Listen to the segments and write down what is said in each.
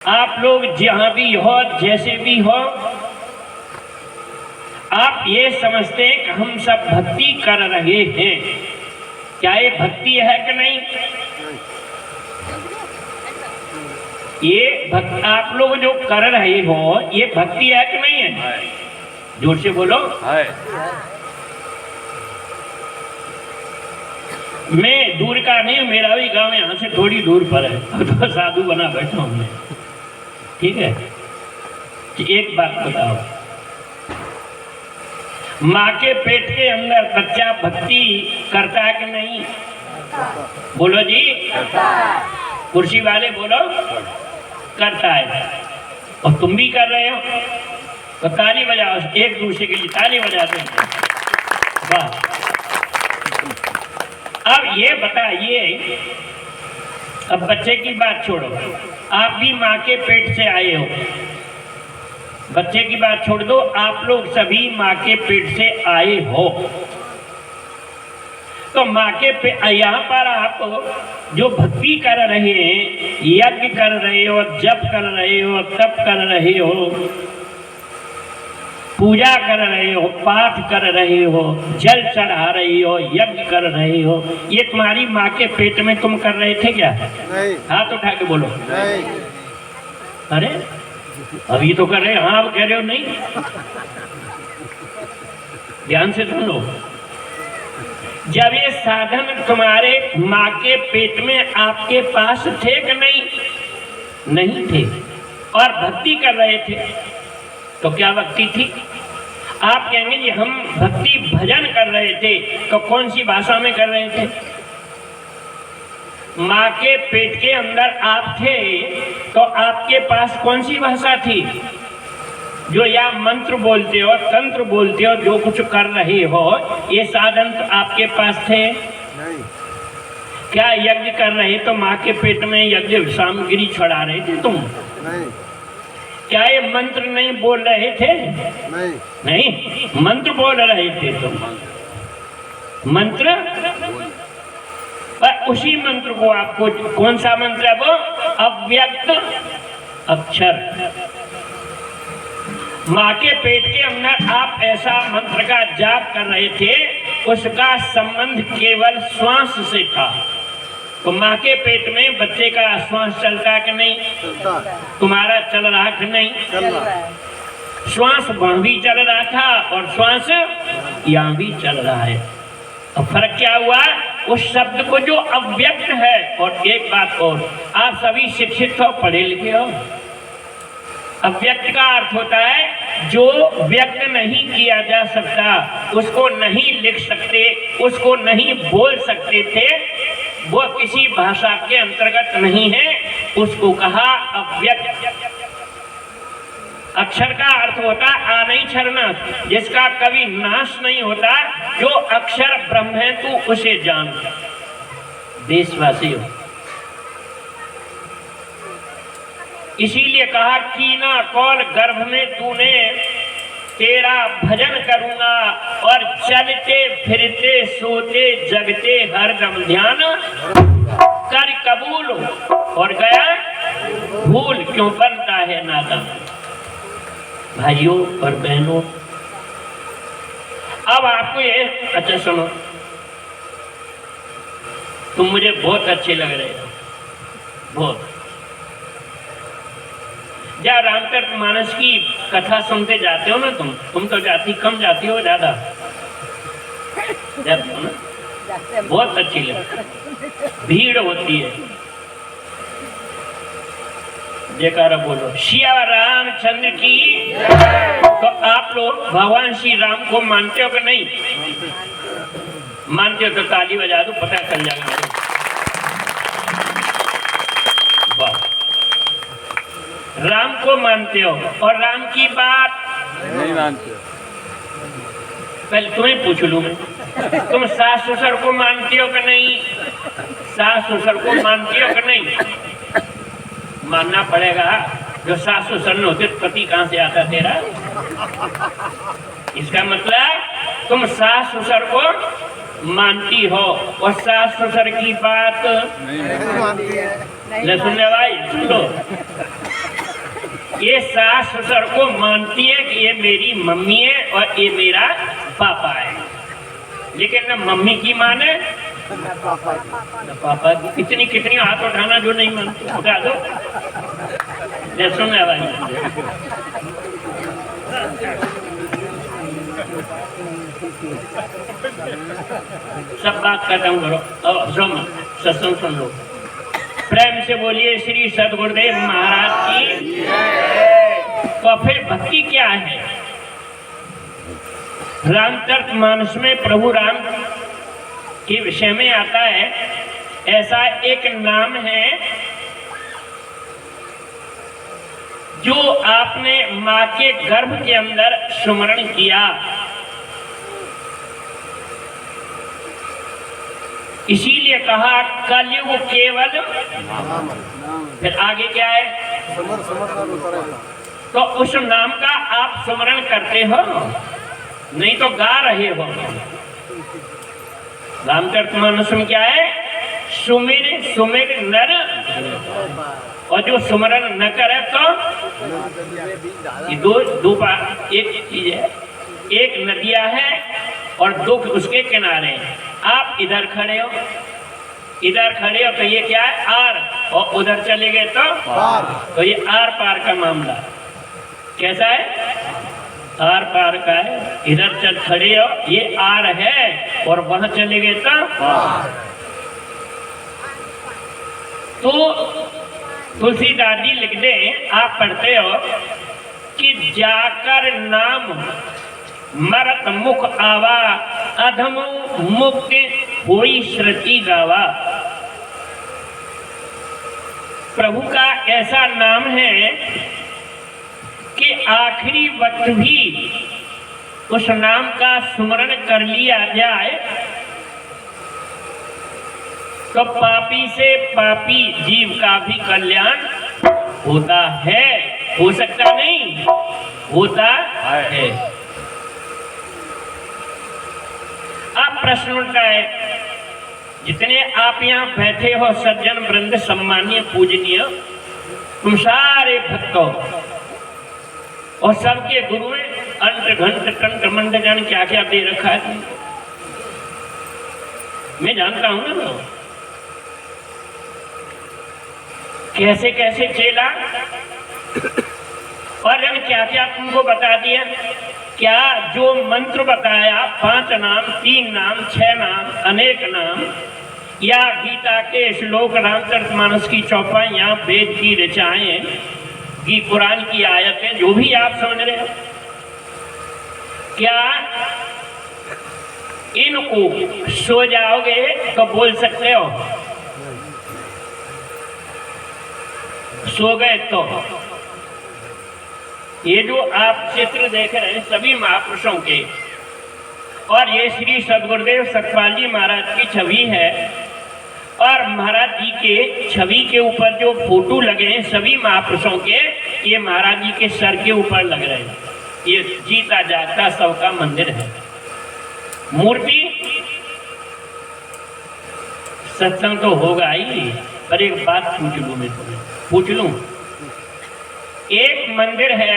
आप लोग जहां भी हो, जैसे भी हो, आप ये समझते हैं कि हम सब भक्ति कर रहे हैं। क्या ये भक्ति है कि नहीं? ये आप लोग जो कर रहे हो ये भक्ति है कि नहीं है? जोर से बोलो। मैं दूर का नहीं हूं, मेरा भी गांव यहाँ से थोड़ी दूर पर है, तो साधु बना बैठा हूं मैं। ठीक है, एक बात बताओ, माँ के पेट के अंदर बच्चा भक्ति करता है कि नहीं? बोलो जी। कुर्सी वाले बोलो। करता है। और तुम भी कर रहे हो तो ताली बजाओ, एक दूसरे के लिए ताली बजाते हैं। वाह। अब ये बताइए, अब बच्चे की बात छोड़ो, आप भी माँ के पेट से आए हो। बच्चे की बात छोड़ दो, आप लोग सभी माँ के पेट से आए हो। तो माँ के यहाँ पर आप जो भक्ति कर रहे हैं, यज्ञ कर रहे हो, जप कर रहे हो, तप कर रहे हो, पूजा कर रहे हो, पाठ कर रहे हो, जल चढ़ा रहे हो, यज्ञ कर रहे हो, ये तुम्हारी माँ के पेट में तुम कर रहे थे क्या? नहीं। हाथ उठा के बोलो। नहीं। अरे अभी तो कर रहे, हाँ आप कह रहे हो नहीं? ध्यान से सुन लो। जब ये साधन तुम्हारे माँ के पेट में आपके पास थे कि नहीं? नहीं थे, और भक्ति कर रहे थे, तो क्या भक्ति थी? आप कहेंगे जी हम भक्ति भजन कर रहे थे, तो कौन सी भाषा में कर रहे थे? माँ के पेट के अंदर आप थे तो आपके पास कौन सी भाषा थी? जो या मंत्र बोलते हो, तंत्र बोलते हो, जो कुछ कर रहे हो, ये साधन तो आपके पास थे? नहीं। क्या यज्ञ कर रहे तो माँ के पेट में यज्ञ सामग्री छुड़ा रहे थे तुम? नहीं। क्या ये मंत्र नहीं बोल रहे थे? नहीं। नहीं, मंत्र बोल रहे थे तुम। मंत्र, पर उसी मंत्र को आपको, कौन सा मंत्र है वो? अव्यक्त अक्षर। माँ के पेट के अंदर आप ऐसा मंत्र का जाप कर रहे थे, उसका संबंध केवल श्वास से था। तो माँ के पेट में बच्चे का श्वास चलता कि नहीं? चलता। तुम्हारा चल रहा कि नहीं? चल रहा। श्वास वहां भी चल रहा था और श्वास यहाँ भी चल रहा है। अब फर्क क्या हुआ? उस शब्द को जो अव्यक्त है, और एक बात और, आप सभी शिक्षित हो, पढ़े लिखे हो। अव्यक्त का अर्थ होता है जो व्यक्त नहीं किया जा सकता, उसको नहीं लिख सकते, उसको नहीं बोल सकते थे, वो किसी भाषा के अंतर्गत नहीं है, उसको कहा अव्यक्त। अक्षर का अर्थ होता आनई छरना, जिसका कभी नाश नहीं होता, जो अक्षर ब्रह्म है तू उसे जान। देशवासियों, इसीलिए कहा कीना कौल गर्भ में तूने तेरा भजन करूंगा, और चलते फिरते सोते जगते हरदम ध्यान कर कबूल, और गया भूल क्यों बनता है नादान। भाइयों और बहनों, अब आपको ये, अच्छा सुनो, तुम मुझे बहुत अच्छे लग रहे हो, बहुत। जब रामचरितमानस की कथा सुनते जाते हो ना, तुम तो जाती कम जाती हो, ज्यादा जाते हो ना, बहुत अच्छी लगती, भीड़ होती है। जयकारा बोलो श्री रामचंद्र की। तो आप लोग भगवान श्री राम को मानते हो कि नहीं? मानते हो तो ताली बजा दो, पता चल जाएगा। वाह, राम को मानते हो, और राम की बात नहीं मानते। पहले तुम्हें पूछ लूं मैं, तुम सास ससुर को मानते हो कि नहीं? सास ससुर को मानते हो कि नहीं? मानना पड़ेगा, जो सास ससुर न होते पति कहां से आता तेरा? इसका मतलब तुम सास ससुर को मानती हो, और सास ससुर की बात नहीं मानती है। ले सुन ले भाई, सुन लो। सास ससुर को मानती है कि ये मेरी मम्मी है और ये मेरा पापा है, लेकिन न मम्मी की माने न पापा की। कितनी कितनी हाथ उठाना जो नहीं मानते, उठा दो। सुन भाई, सब बात खत्म करो और सत्संग सुन लो। प्रेम से बोलिए श्री सद्गुरुदेव महाराज की। तो फिर भक्ति क्या है? रामचरितमानस में प्रभु राम के विषय में आता है, ऐसा एक नाम है जो आपने मां के गर्भ के अंदर सुमरण किया, इसीलिए कहा कलयुग केवल। फिर आगे क्या है? तो उस नाम का आप स्मरण करते हो, नहीं तो गा रहे हो। रामचरितमानस में क्या है? सुमिर सुमिर नर, और जो सुमरण न करे तो ये दो बात एक चीज है। एक नदियां है और दो उसके किनारे हैं। आप इधर खड़े हो, इधर खड़े हो तो ये क्या है? आर, और उधर चले गए तो ये आर पार का मामला। कैसा है? आर पार का है। इधर चल खड़े हो, ये आर है, और वहां चले गए तो तुलसीदास जी लिख दे, आप पढ़ते हो कि जाकर नाम मरत मुख आवा, अधम मुक्ति हुई श्रुति गावा। प्रभु का ऐसा नाम है कि आखिरी वक्त भी उस नाम का स्मरण कर लिया जाए तो पापी से पापी जीव का भी कल्याण होता है। हो सकता नहीं, होता है। अब प्रश्न उठता है, जितने आप यहाँ बैठे हो सज्जन वृंद, सम्मानीय पूजनीय, तुम सारे भक्तों और सबके गुरु ने अंत घंट कंठ मंड जान क्या क्या दे रखा है, मैं जानता हूं ना। कैसे कैसे चेला, और क्या क्या तुमको बता दिया। क्या जो मंत्र बताया, 5 नाम, 3 नाम, 6 नाम, अनेक नाम, या गीता के श्लोक, रामचरितमानस की चौपाइयां, वेद की ऋचाएं, की कुरान की आयतें, जो भी आप समझ रहे हैं, क्या इनको सो जाओगे तो बोल सकते हो? सो गए तो ये जो आप चित्र देख रहे हैं सभी महापुरुषों के, और ये श्री सद्गुरुदेव सतपाल जी महाराज की छवि है, और महाराज जी के छवि के ऊपर जो फोटो लगे हैं सभी महापुरुषों के, ये महाराज जी के सर के ऊपर लग रहे हैं। ये जीता जागता सबका मंदिर है। मूर्ति सत्संग तो होगा ही, पर एक बात पूछ लूं मैं तुम्हें, पूछ लूं। एक मंदिर है,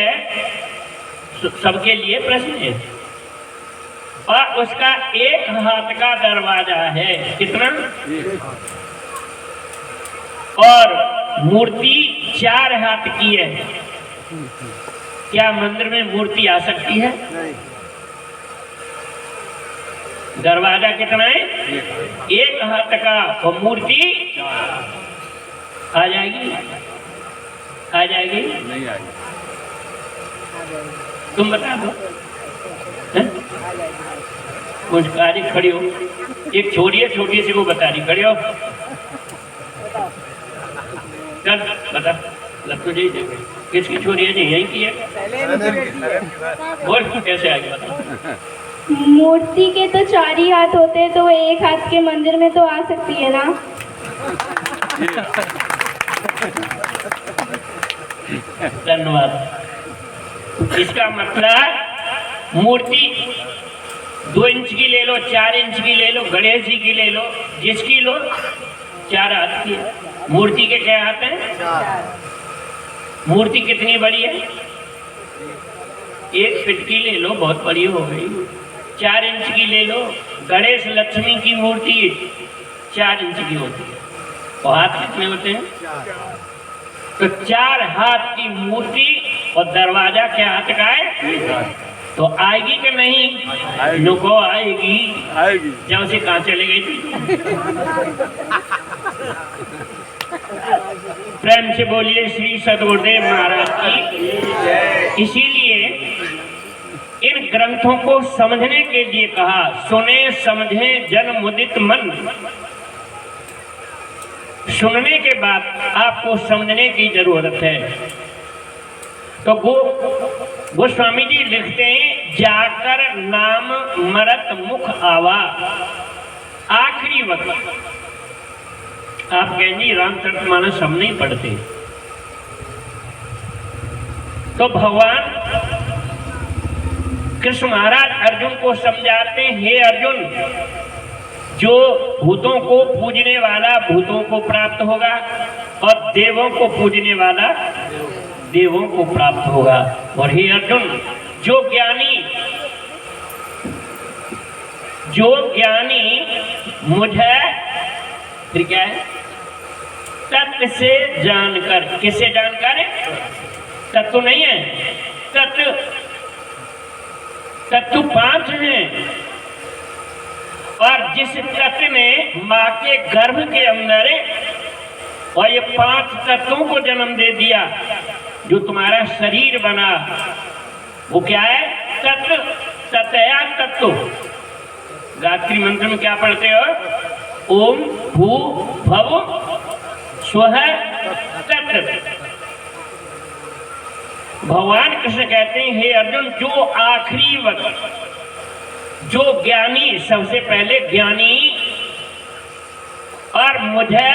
सबके लिए प्रश्न है, और उसका एक हाथ का दरवाजा है। कितना? और मूर्ति 4 हाथ की है। क्या मंदिर में मूर्ति आ सकती है? दरवाजा कितना है? 1 हाथ का, और मूर्ति आ जाएगी? आ जाएगी? नहीं आएगी। तुम बता दो। कुछ गाड़ी खड़ी हो, एक छोरी है, छोटी सी को बता रही, खड़ी हो, चल बता। लग तो यही किसकी छोरी है जी? यही की है। बोल कैसे आगे बता। मूर्ति के तो 4 ही हाथ होते हैं, तो वो 1 हाथ के मंदिर में तो आ सकती है ना? धन्यवाद। इसका मतलब मूर्ति 2 इंच की ले लो, 4 इंच की ले लो, गणेश जी की ले लो, जिसकी लो, 4 हाथ की। मूर्ति के क्या हाथ हैं? मूर्ति कितनी बड़ी है? एक फिटकी ले लो, बहुत बड़ी हो गई। 4 इंच की ले लो। गणेश लक्ष्मी की मूर्ति 4 इंच की होती है, और हाथ कितने होते हैं? तो 4 हाथ की मूर्ति, और दरवाजा क्या हाथ का है? तो आएगी कि नहीं? आएगी। नुको आएगी। आएगी। जब से कहाँ चले गई थी? प्रेम से बोलिए श्री सद्गुरुदेव महाराज की। इसीलिए इन ग्रंथों को समझने के लिए कहा, सुने समझे जन मुदित मन। सुनने के बाद आपको समझने की जरूरत है। तो गोस्वामी जी लिखते हैं, जाकर नाम मरत मुख आवा। आखिरी वक्त आप कहें जी रामचरितमानस हम नहीं पढ़ते, तो भगवान कृष्ण महाराज अर्जुन को समझाते हैं, हे अर्जुन, जो भूतों को पूजने वाला भूतों को प्राप्त होगा, और देवों को पूजने वाला देवों को प्राप्त होगा। और हे अर्जुन, जो ज्ञानी मुझे फिर क्या है? तत्व से जानकर। किससे जानकर? तत्व नहीं है, तत्व 5 हैं। और जिस तत्व ने मां के गर्भ के अंदर और ये 5 तत्वों को जन्म दे दिया, जो तुम्हारा शरीर बना, वो क्या है? तत्व, ततया तत्व। गायत्री मंत्र में क्या पढ़ते हो? ओम भू भव स्वः तत्। भगवान कृष्ण कहते हैं, हे अर्जुन, जो आखिरी वक्त, जो ज्ञानी, सबसे पहले ज्ञानी और मुझे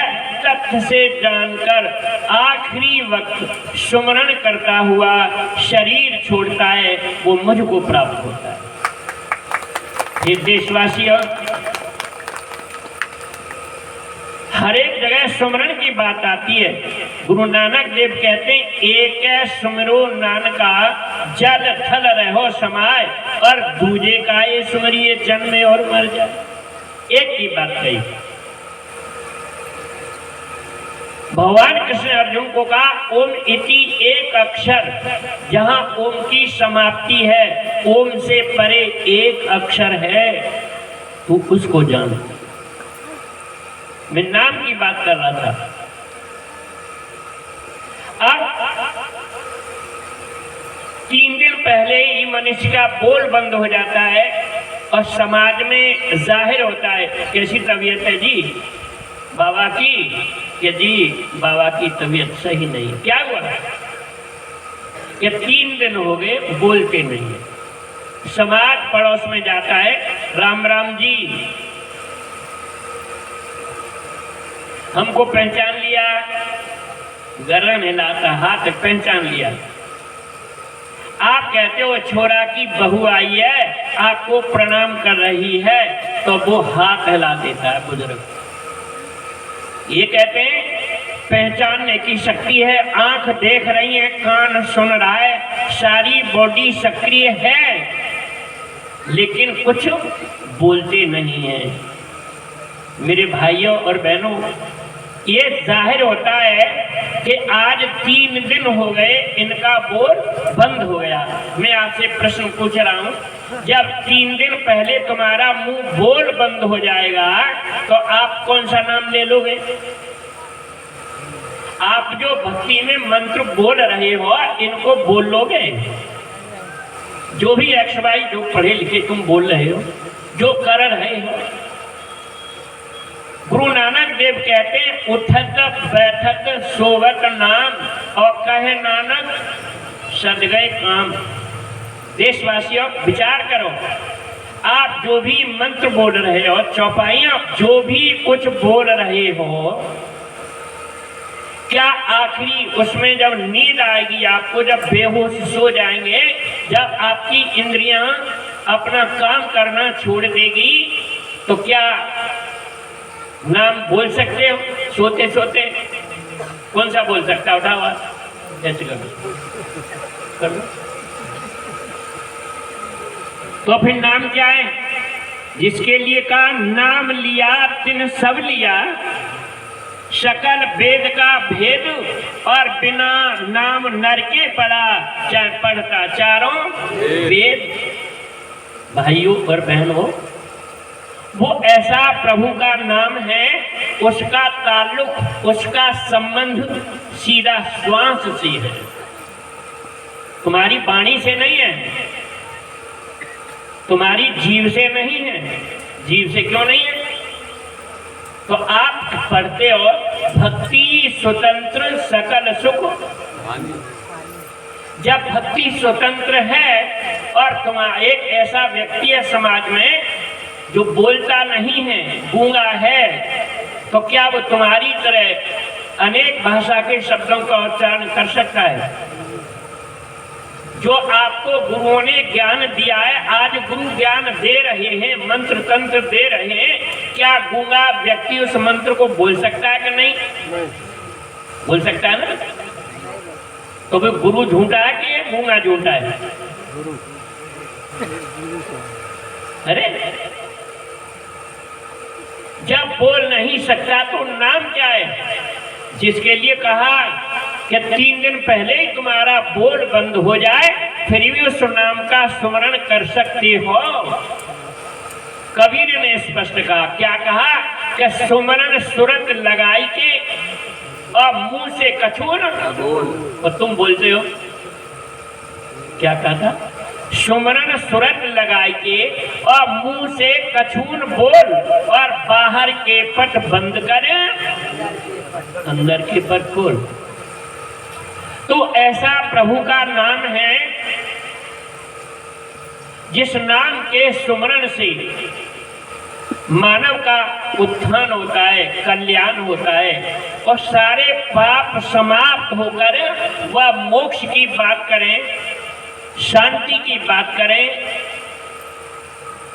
तथ्य से जानकर आखिरी वक्त सुमरण करता हुआ शरीर छोड़ता है, वो मुझको प्राप्त होता है। ये देशवासियों, हर एक जगह सुमरण की बात आती है। गुरु नानक देव कहते हैं, एक सुमरो नानका जल थल रहो समाय, और दूजे का ये सुमरिए जन्मे और मर जाए। एक ही बात कही। भगवान कृष्ण अर्जुन को कहा, ओम इति एक अक्षर, जहां ओम की समाप्ति है, ओम से परे एक अक्षर है, तू उसको जान। मैं नाम की बात कर रहा था। अब 3 दिन पहले ही मनुष्य का बोल बंद हो जाता है और समाज में जाहिर होता है, कैसी तबीयत है जी बाबा की, कि जी बाबा की तबीयत सही नहीं। क्या हुआ? कि 3 दिन हो गए बोलते नहीं है। समाज पड़ोस में जाता है, राम राम जी, हमको पहचान लिया, गर्दन हिलाता, हाथ पहचान लिया। आप कहते हो छोरा की बहू आई है, आपको प्रणाम कर रही है, तो वो हाथ हिला देता है बुजुर्ग। ये कहते हैं पहचानने की शक्ति है, आंख देख रही है, कान सुन रहा है, सारी बॉडी सक्रिय है, लेकिन कुछ बोलते नहीं है। मेरे भाइयों और बहनों, ये जाहिर होता है कि आज 3 दिन हो गए इनका बोल बंद हो गया। मैं आपसे प्रश्न पूछ रहा हूं, जब 3 दिन पहले तुम्हारा मुंह बोल बंद हो जाएगा तो आप कौन सा नाम ले लोगे? आप जो भक्ति में मंत्र बोल रहे हो, इनको बोल लोगे? जो भी XY जो पढ़े लिखे तुम बोल रहे हो, जो कर रहे हो। गुरु नानक देव कहते हैं, उठत बैठत सोवत नाम, और कहे नानक सद गए काम। देशवासियों, विचार करो, आप जो भी मंत्र बोल रहे हो, चौपाइयां जो भी कुछ बोल रहे हो, क्या आखिरी उसमें जब नींद आएगी आपको, जब बेहोश सो जाएंगे, जब आपकी इंद्रियां अपना काम करना छोड़ देगी, तो क्या नाम बोल सकते हो? सोते सोते कौन सा बोल सकता है? उठाओ, ऐसे कर लो। तो फिर नाम क्या है? जिसके लिए कहा नाम लिया तिन सब लिया, सकल वेद का भेद, और बिना नाम नर के पढ़ा, चाहे पढ़ता चारों वेद। भाइयों और बहनों, वो ऐसा प्रभु का नाम है, उसका ताल्लुक, उसका संबंध सीधा श्वास से है, तुम्हारी वाणी से नहीं है, तुम्हारी जीव से नहीं है। जीव से क्यों नहीं है? तो आप पढ़ते हो भक्ति स्वतंत्र सकल सुख। जब भक्ति स्वतंत्र है और तुम्हारा एक ऐसा व्यक्ति है समाज में जो बोलता नहीं है, गूंगा है, तो क्या वो तुम्हारी तरह अनेक भाषा के शब्दों का उच्चारण कर सकता है? जो आपको गुरुओं ने ज्ञान दिया है, आज गुरु ज्ञान दे रहे हैं, मंत्र तंत्र दे रहे हैं, क्या गूंगा व्यक्ति उस मंत्र को बोल सकता है कि नहीं? बोल सकता है ना? तो फिर गुरु झूठा है कि ये गूंगा झूठा है? अरे जब बोल नहीं सकता तो नाम क्या है? जिसके लिए कहा कि 3 दिन पहले ही तुम्हारा बोल बंद हो जाए फिर भी उस नाम का स्मरण कर सकते हो। कबीर ने स्पष्ट कहा, क्या कहा कि सुमरण सुरत लगाई के और मुंह से कछूर, और तुम बोलते हो क्या कहा था? सुमरण सुरत लगाई के और मुंह से कछून बोल, और बाहर के पट बंद कर अंदर के पट खोल। तो ऐसा प्रभु का नाम है जिस नाम के सुमरण से मानव का उत्थान होता है, कल्याण होता है, और सारे पाप समाप्त होकर वह मोक्ष की बात करें, शांति की बात करें,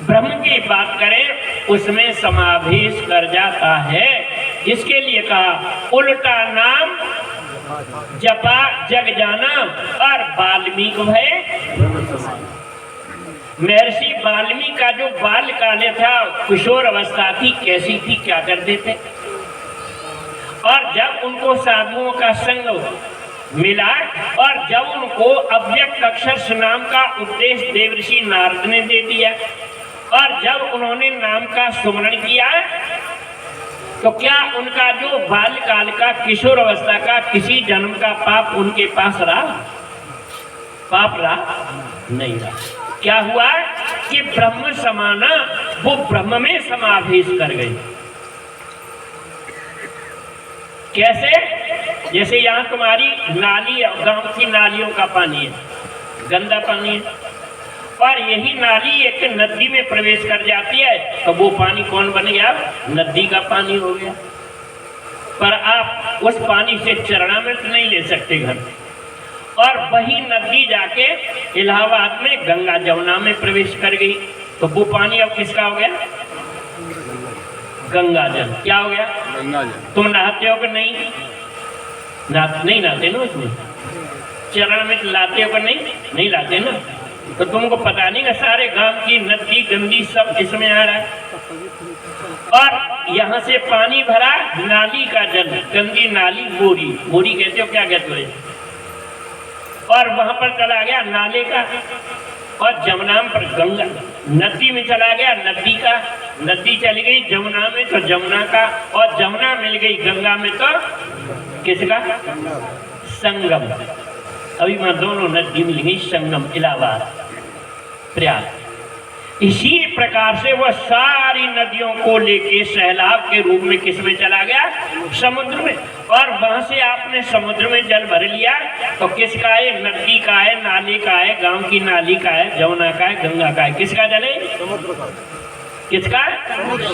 ब्रह्म की बात करें, उसमें समावेश कर जाता है। जिसके लिए कहा उल्टा नाम जपा जग जाना, और वाल्मीकि भय। महर्षि वाल्मीकि का जो बाल काले था, किशोर अवस्था थी, कैसी थी, क्या करते थे? और जब उनको साधुओं का संग मिला और जब उनको अव्यक्त अक्षर नाम का उपदेश देवर्षि नारद ने दे दिया, और जब उन्होंने नाम का सुमरण किया, तो क्या उनका जो बाल्यकाल का, किशोर अवस्था का किसी जन्म का पाप उनके पास रहा? पाप रहा? नहीं रहा। क्या हुआ कि ब्रह्म समाना, वो ब्रह्म में समावेश कर गए। कैसे? जैसे यहाँ तुम्हारी नाली, गांव की नालियों का पानी है, गंदा पानी है, और यही नाली एक नदी में प्रवेश कर जाती है, तो वो पानी कौन बन गया? नदी का पानी हो गया। पर आप उस पानी से चरणामृत नहीं ले सकते घर में। और वही नदी जाके इलाहाबाद में गंगा जमुना में प्रवेश कर गई, तो वो पानी अब किसका हो गया? गंगा जल। क्या हो गया? गंगा जल। तुम नहाते हो कि नहीं? नहीं नहाते ना उसमें? चरणामृत लाते हो कि नहीं लाते ना? तो तुमको पता नहीं कि सारे गांव की नदी गंदी सब इसमें आ रहा है, और यहाँ से पानी भरा, नाली का जल, गंदी नाली, बोरी कहते हो, क्या कहते हो, और वहां पर चला गया नाले का, और जमुना पर गंगा, नदी में चला गया नदी का, नदी चली गई जमुना में तो जमुना का, और जमुना मिल गई गंगा में तो किसका? संगम। अभी वहां दोनों नदी मिल गई, संगम, इलाहाबाद, प्रयाग। इसी प्रकार से वह सारी नदियों को लेके सैलाब के रूप में किस में चला गया? समुद्र में। और वहां से आपने समुद्र में जल भर लिया, तो किसका है? नदी का है, नाले का है, गांव की नाली का है, जमुना का है, गंगा का है। किसका जल है? समुद्र का। किसका?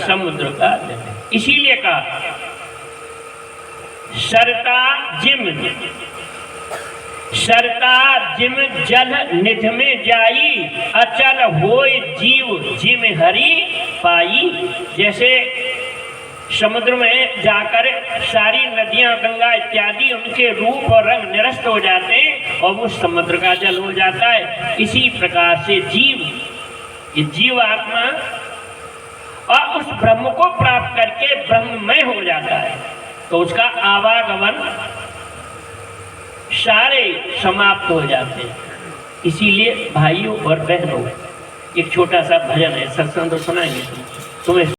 समुद्र का जल है। इसीलिए कहा सरता जिम जल निध में जाई, अचल होय जीव जिम हरि पाई। जैसे समुद्र में जाकर सारी नदियां, गंगा इत्यादि, उनके रूप और रंग निरस्त हो जाते हैं और वो समुद्र का जल हो जाता है। इसी प्रकार से जीव ये जीव आत्मा और उस ब्रह्म को प्राप्त करके ब्रह्ममय हो जाता है, तो उसका आवागमन सारे समाप्त हो जाते हैं। इसीलिए भाइयों और बहनों, एक छोटा सा भजन है, सत्संग तो सुनाएंगे तुम्हें।